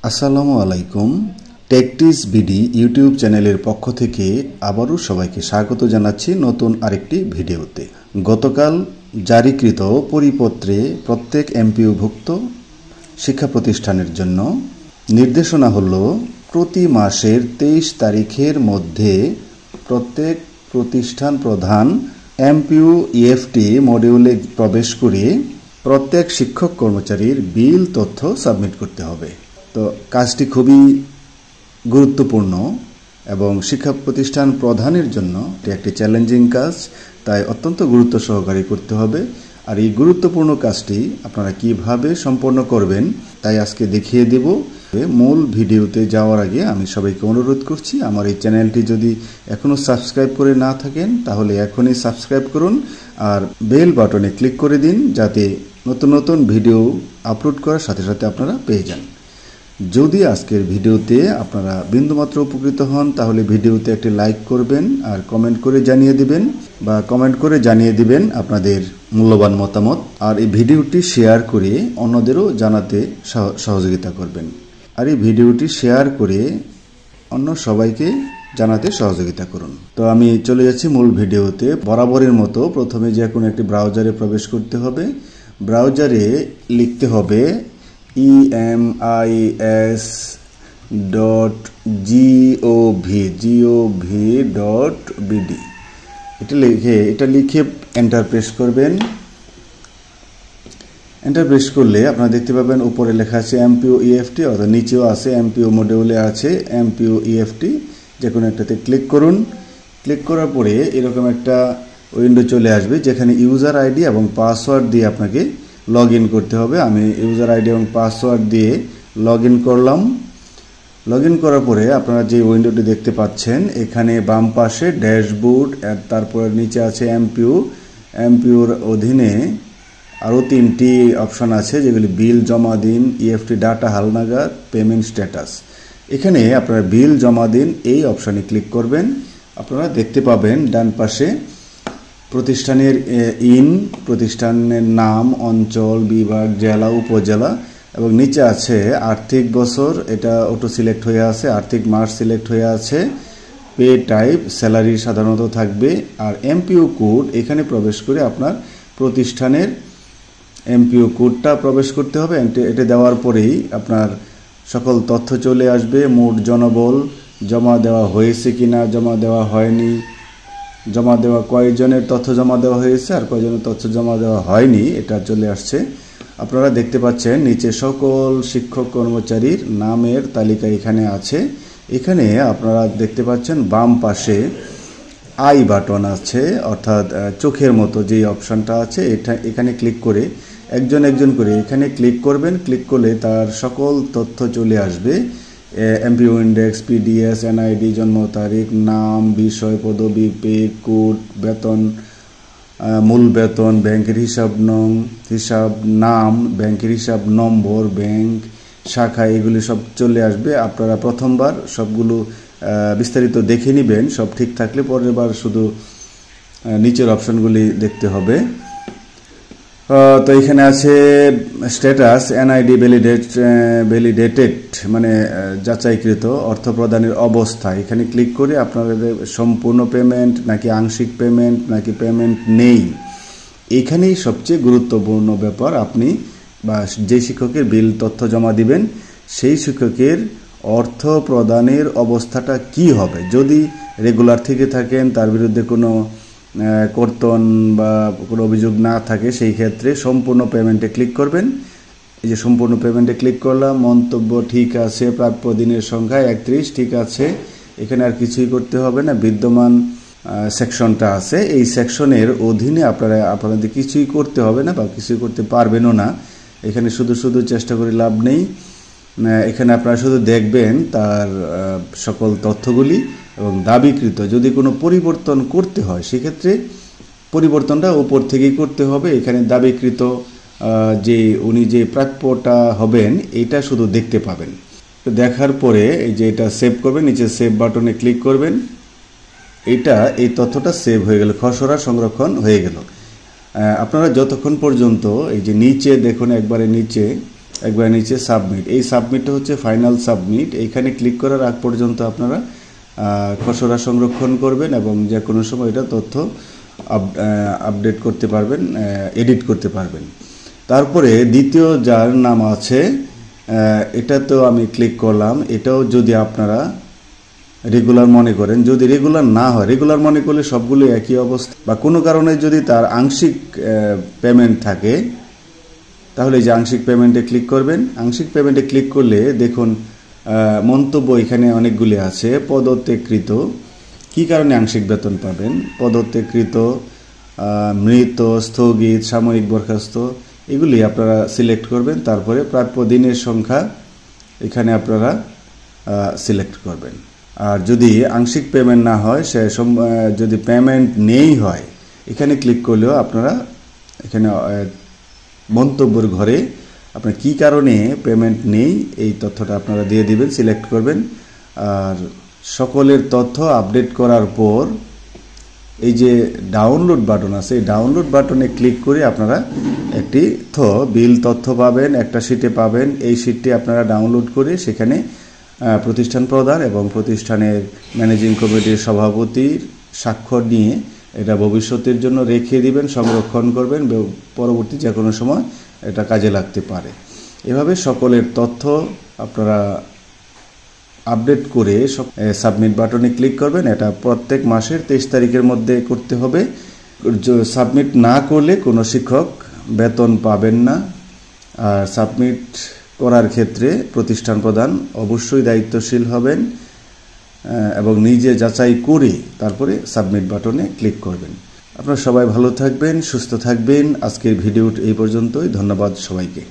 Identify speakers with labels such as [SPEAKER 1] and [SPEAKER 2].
[SPEAKER 1] আসসালামু আলাইকুম। টেকটিস BD YouTube চ্যানেলের পক্ষ থেকে আবারও সবাইকে স্বাগত জানাচ্ছি নতুন আরেকটি ভিডিওতে। গতকাল জারিকৃত পরিপত্রে প্রত্যেক এমপিওভুক্ত শিক্ষা প্রতিষ্ঠানের জন্য নির্দেশনা হলো প্রতি মাসের 23 তারিখের মধ্যে প্রত্যেক প্রতিষ্ঠান প্রধান এমপিও ইএফটি মডিউলে প্রবেশ করে প্রত্যেক শিক্ষক কর্মচারীর বিল তথ্য সাবমিট করতে হবে। তো কাজটি খুবই গুরুত্বপূর্ণ এবং শিক্ষা প্রতিষ্ঠান প্রধানের জন্য এটি একটি চ্যালেঞ্জিং কাজ, তাই অত্যন্ত গুরুত্ব সহকারে করতে হবে। আর এই গুরুত্বপূর্ণ কাজটি আপনারা কিভাবে সম্পন্ন করবেন তাই আজকে দেখিয়ে দেব। মূল ভিডিওতে যাওয়ার আগে আমি সবাইকে অনুরোধ করছি, আমার এই চ্যানেলটি যদি এখনও সাবস্ক্রাইব করে না থাকেন তাহলে এখনই সাবস্ক্রাইব করুন আর বেল বাটনে ক্লিক করে দিন, যাতে নতুন নতুন ভিডিও আপলোড করার সাথে সাথে আপনারা পেয়ে যান। যদি আজকের ভিডিওতে আপনারা বিন্দুমাত্র উপকৃত হন তাহলে ভিডিওতে একটি লাইক করবেন আর কমেন্ট করে জানিয়ে দিবেন আপনাদের মূল্যবান মতামত। আর এই ভিডিওটি শেয়ার করে অন্যদেরও জানাতে সহযোগিতা করবেন। আর এই ভিডিওটি শেয়ার করে অন্য সবাইকে জানাতে সহযোগিতা করুন। তো আমি চলে যাচ্ছি মূল ভিডিওতে। বরাবরের মতো প্রথমে যে কোনো একটি ব্রাউজারে প্রবেশ করতে হবে। ব্রাউজারে লিখতে হবে emis.gov.bd। এটা লিখে এন্টার প্রেস করবেন। এন্টার প্রেস করলে আপনারা দেখতে পাবেন উপরে লেখা আছে এমপিও ইএফটি, অর্থাৎ নিচেও আছে এমপিও মডিউলে আছে এমপিও ইএফটি। যে কোনো একটাতে ক্লিক করুন। ক্লিক করার পরে এরকম একটা উইন্ডো চলে আসবে যেখানে ইউজার আইডি এবং পাসওয়ার্ড দিয়ে আপনাকে লগ ইন করতে হবে। আমি ইউজার আইডি এবং পাসওয়ার্ড দিয়ে লগ ইন করলাম। লগ ইন করার পরে আপনারা যে উইন্ডোটি দেখতে পাচ্ছেন এখানে বাম পাশে ড্যাশবোর্ড, তারপরে নিচে আছে এমপিওর অধীনে আরও 3টি অপশন আছে যেগুলি বিল জমা দিন, ইএফটি ডাটা হালনাগাদ, পেমেন্ট স্ট্যাটাস। এখানে আপনারা বিল জমা দিন এই অপশনে ক্লিক করবেন। আপনারা দেখতে পাবেন ডান পাশে প্রতিষ্ঠানের প্রতিষ্ঠানের নাম, অঞ্চল, বিভাগ, জেলা, উপজেলা এবং নিচে আছে আর্থিক বছর, এটা অটো সিলেক্ট হয়ে আছে, আর্থিক মাস সিলেক্ট হয়ে আছে, পে টাইপ স্যালারি সাধারণত থাকবে, আর এমপিও কোড এখানে প্রবেশ করে আপনার প্রতিষ্ঠানের এমপিও কোডটা প্রবেশ করতে হবে। এটা দেওয়ার পরেই আপনার সকল তথ্য চলে আসবে। মোট জনবল, জমা দেওয়া হয়েছে কিনা, জমা দেওয়া হয়নি, জমা দেওয়া কয়জনের তথ্য জমা দেওয়া হয়েছে আর কয়জনের তথ্য জমা দেওয়া হয়নি, এটা চলে আসছে। আপনারা দেখতে পাচ্ছেন নিচে সকল শিক্ষক কর্মচারীর নামের তালিকা এখানে আছে। এখানে আপনারা দেখতে পাচ্ছেন বাম পাশে আই বাটন আছে, অর্থাৎ চোখের মতো যে অপশনটা আছে এখানে ক্লিক করে একজন একজন করে এখানে ক্লিক করবেন। ক্লিক করলে তার সকল তথ্য চলে আসবে। এমপিও ইন্ডেক্স, পিডিএস, এনআইডি, জন্ম তারিখ, নাম, বিষয়, পদবি, পে কোড, বেতন, মূল বেতন, ব্যাংকের হিসাব নাম, ব্যাংকের হিসাব নম্বর, ব্যাংক শাখা, এগুলি সব চলে আসবে। আপনারা প্রথমবার সবগুলো বিস্তারিত দেখে নেবেন, সব ঠিক থাকলে পরের বার শুধু নিচের অপশনগুলি দেখতে হবে। তো এখানে আছে স্ট্যাটাস, এনআইডি ভ্যালিডেটেড মানে যাচাইকৃত, অর্থ প্রদানের অবস্থা। এখানে ক্লিক করে আপনাদের সম্পূর্ণ পেমেন্ট নাকি আংশিক পেমেন্ট নাকি পেমেন্ট নেই, এখানেই সবচেয়ে গুরুত্বপূর্ণ ব্যাপার। আপনি বা যে শিক্ষকের বিল তথ্য জমা দিবেন সেই শিক্ষকের অর্থ প্রদানের অবস্থাটা কি হবে। যদি রেগুলার থেকে থাকেন, তার বিরুদ্ধে কোনো কর্তন বা কোনো অভিযোগ না থাকে, সেই ক্ষেত্রে সম্পূর্ণ পেমেন্টে ক্লিক করবেন। এই যে সম্পূর্ণ পেমেন্টে ক্লিক করলাম। মন্তব্য ঠিক আছে, প্রাপ্য দিনের সংখ্যা 31 ঠিক আছে, এখানে আর কিছুই করতে হবে না। বিদ্যমান সেকশনটা আছে, এই সেকশনের অধীনে আপনাদের কিছুই করতে হবে না বা কিছুই করতে পারবেনও না। এখানে শুধু চেষ্টা করে লাভ নেই। এখানে আপনারা শুধু দেখবেন তার সকল তথ্যগুলি এবং দাবিকৃত যদি কোনো পরিবর্তন করতে হয় সেক্ষেত্রে পরিবর্তনটা উপর থেকেই করতে হবে। এখানে দাবিকৃত যে উনি যে প্রাপ্যটা হবেন এটা শুধু দেখতে পাবেন। তো দেখার পরে এই যে এটা সেভ করবেন, নিচে সেভ বাটনে ক্লিক করবেন। এই তথ্যটা সেভ হয়ে গেল, খসড়া সংরক্ষণ হয়ে গেল। আপনারা যতক্ষণ পর্যন্ত এই যে নিচে দেখুন, একবারে নিচে একবার নিচে সাবমিট, এই সাবমিটটা হচ্ছে ফাইনাল সাবমিট। এইখানে ক্লিক করার আগ পর্যন্ত আপনারা খসড়া সংরক্ষণ করবেন এবং যে কোনো সময় এটা তথ্য আপডেট করতে পারবেন, এডিট করতে পারবেন। তারপরে দ্বিতীয় যার নাম আছে এটা তো আমি ক্লিক করলাম, এটাও যদি আপনারা রেগুলার মনে করেন, যদি রেগুলার না হয়, রেগুলার মনে করলে সবগুলো একই অবস্থা, বা কোনো কারণে যদি তার আংশিক পেমেন্ট থাকে তাহলে এই যে আংশিক পেমেন্টে ক্লিক করবেন। আংশিক পেমেন্টে ক্লিক করলে দেখুন মন্তব্য এখানে অনেকগুলি আছে। পদত্যাগকৃত, কি কারণে আংশিক বেতন পাবেন, পদত্যাগকৃত, মৃত, স্থগিত, সাময়িক বরখাস্ত, এগুলি আপনারা সিলেক্ট করবেন। তারপরে প্রাপ্য দিনের সংখ্যা এখানে আপনারা সিলেক্ট করবেন। আর যদি আংশিক পেমেন্ট না হয়, সে যদি পেমেন্ট নেই হয়, এখানে ক্লিক করলেও আপনারা এখানে মন্তব্যের ঘরে আপনার কি কারণে পেমেন্ট নেই এই তথ্যটা আপনারা দিয়ে দিবেন, সিলেক্ট করবেন। আর সকলের তথ্য আপডেট করার পর এই যে ডাউনলোড বাটন আছে, এই ডাউনলোড বাটনে ক্লিক করে আপনারা একটি বিল তথ্য পাবেন, একটা শিটে পাবেন। এই শিটটি আপনারা ডাউনলোড করে সেখানে প্রতিষ্ঠান প্রধান এবং প্রতিষ্ঠানের ম্যানেজিং কমিটির সভাপতির স্বাক্ষর নিয়ে এটা ভবিষ্যতের জন্য রেখে দিবেন, সংরক্ষণ করবেন, পরবর্তী যে কোনো সময় এটা কাজে লাগতে পারে। এভাবে সকলের তথ্য আপনারা আপডেট করে সাবমিট বাটনে ক্লিক করবেন। এটা প্রত্যেক মাসের 23 তারিখের মধ্যে করতে হবে। সাবমিট না করলে কোনো শিক্ষক বেতন পাবেন না। আর সাবমিট করার ক্ষেত্রে প্রতিষ্ঠান প্রধান অবশ্যই দায়িত্বশীল হবেন এবং নিজে যাচাই করে তারপরে সাবমিট বাটনে ক্লিক করবেন। আপনারা সবাই ভালো থাকবেন, সুস্থ থাকবেন। আজকের ভিডিওটি এই পর্যন্তই। ধন্যবাদ সবাইকে।